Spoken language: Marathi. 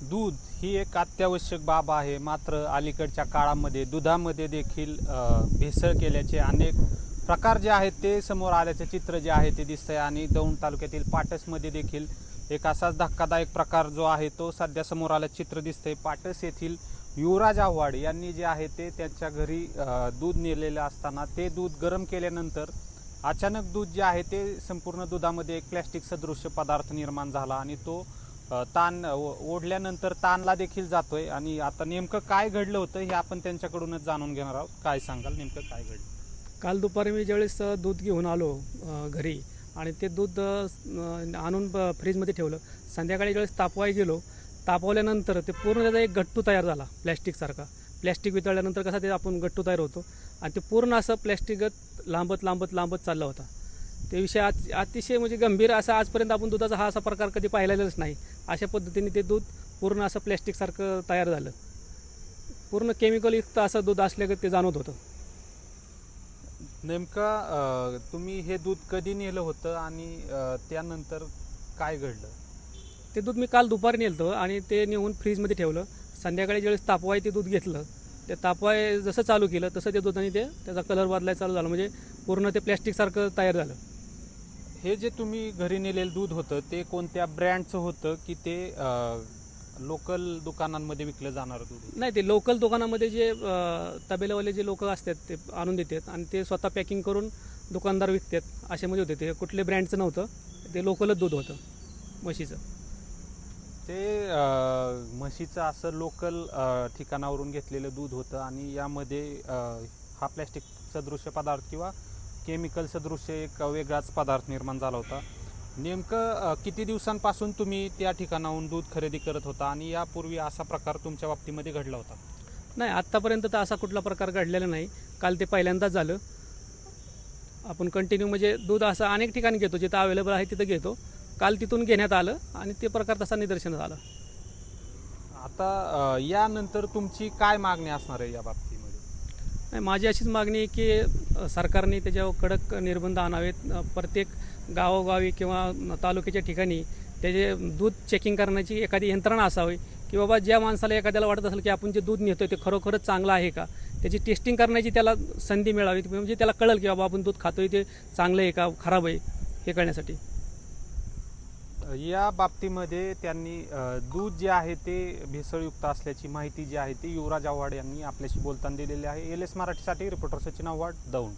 दूध ही एक अत्यावश्यक बाब आहे, मात्र अलीकडच्या काळामध्ये दुधामध्ये देखील भेसळ केल्याचे अनेक प्रकार जे आहेत ते समोर आल्याचे चित्र जे आहे ते दिसतंय। आणि दौंड तालुक्यातील पाटसमध्ये देखील एक असाच धक्कादायक प्रकार जो आहे तो सध्या समोर आल्याचे चित्र दिसतंय। पाटस येथील युवराज आव्हाड यांनी जे आहे ते त्यांच्या घरी दूध नेलेलं असताना ते दूध गरम केल्यानंतर अचानक दूध जे आहे ते संपूर्ण दुधामध्ये एक प्लॅस्टिक सदृश्य पदार्थ निर्माण झाला आणि तो ताण ओढल्यानंतर ताणला देखील जातोय। आणि आता नेमकं काय घडलं होतं हे आपण त्यांच्याकडूनच जाणून घेणार आहोत। काय सांगाल, नेमकं काय घडलं? काल दुपारी मी ज्यावेळेस दूध घेऊन आलो घरी आणि ते दूध आणून फ्रीजमध्ये ठेवलं। संध्याकाळी ज्यावेळेस तापवायला गेलो, तापवल्यानंतर ते पूर्ण त्याचा एक गट्टू तयार झाला प्लॅस्टिकसारखा। प्लॅस्टिक वितळल्यानंतर कसा ते आपण गट्टू तयार होतो आणि ते पूर्ण असं प्लॅस्टिकत लांबत चालला होता। ते विषय अतिशय म्हणजे गंभीर असा, आजपर्यंत आपण दुधाचा हा असा प्रकार कधी पाहिलेलाच नाही। अशा पद्धतीने ते दूध पूर्ण असं प्लॅस्टिकसारखं तयार झालं, पूर्ण केमिकलयुक्त असं दूध असल्यागत ते जाणवत होतं। नेमका तुम्ही हे दूध कधी नेलं होतं आणि त्यानंतर काय घडलं? ते दूध मी काल दुपारी नेलं आणि ते नेऊन फ्रीजमध्ये ठेवलं। संध्याकाळी ज्यावेळेस तापवाय ते दूध घेतलं, ते तापवाय जसं चालू केलं तसं ते दुधाने त्याचा कलर बदलायला चालू झाला, म्हणजे पूर्ण ते प्लॅस्टिकसारखं तयार झालं। हे जे तुम्ही घरी नेलेलं दूध होतं ते कोणत्या ब्रँडचं होतं की ते लोकल दुकानांमध्ये विकलं जाणारं दूध? नाही, ते लोकल दुकानामध्ये जे तबेलावाले जे लोक असतात ते आणून देतात आणि ते स्वतः पॅकिंग करून दुकानदार विकतात, अशामध्ये होते। ते कुठले ब्रँडचं नव्हतं, ते लोकलच दूध होतं म्हशीचं। ते म्हशीचं असं लोकल ठिकाणावरून घेतलेलं दूध होतं आणि यामध्ये हा प्लॅस्टिक सदृश्य पदार्थ किंवा केमिकल सदृश्य एक वेगळाच पदार्थ निर्माण झाला होता। नेमकं किती दिवसांपासून तुम्ही त्या ठिकाणाहून दूध खरेदी करत होता आणि यापूर्वी असा प्रकार तुमच्या बाबतीमध्ये घडला होता? नाही, आत्तापर्यंत तर असा कुठला प्रकार घडलेला नाही। काल ते पहिल्यांदाच झालं। आपण कंटिन्यू म्हणजे दूध असं अनेक ठिकाणी घेतो, जिथं अवेलेबल आहे तिथं घेतो। काल तिथून घेण्यात आलं आणि ते प्रकार तसा निदर्शनास आला। आता यानंतर तुमची काय मागणी असणार आहे या बाबतीमध्ये? नाही, माझी अशीच मागणी आहे की सरकारने त्याच्यावर कडक निर्बंध आणावेत। प्रत्येक गावोगावी किंवा तालुक्याच्या ठिकाणी त्याचे दूध चेकिंग करण्याची एखादी यंत्रणा असावी, की बाबा ज्या माणसाला एखाद्याला वाटत असेल की आपण जे दूध नेतो ते खरोखरच चांगलं आहे का, त्याची टेस्टिंग करण्याची त्याला संधी मिळावी, म्हणजे त्याला कळेल की बाबा आपण दूध खातोय ते चांगलं आहे का खराब आहे हे कळण्यासाठी। या बाबतीमध्ये त्यांनी दूध जे आहे ते भेसळयुक्त असल्याची माहिती जी आहे ती युवराज आव्हाड यांनी आपल्याशी बोलताना दिलेली आहे। LS मराठीसाठी रिपोर्टर सचिन आव्हाड, दौंड।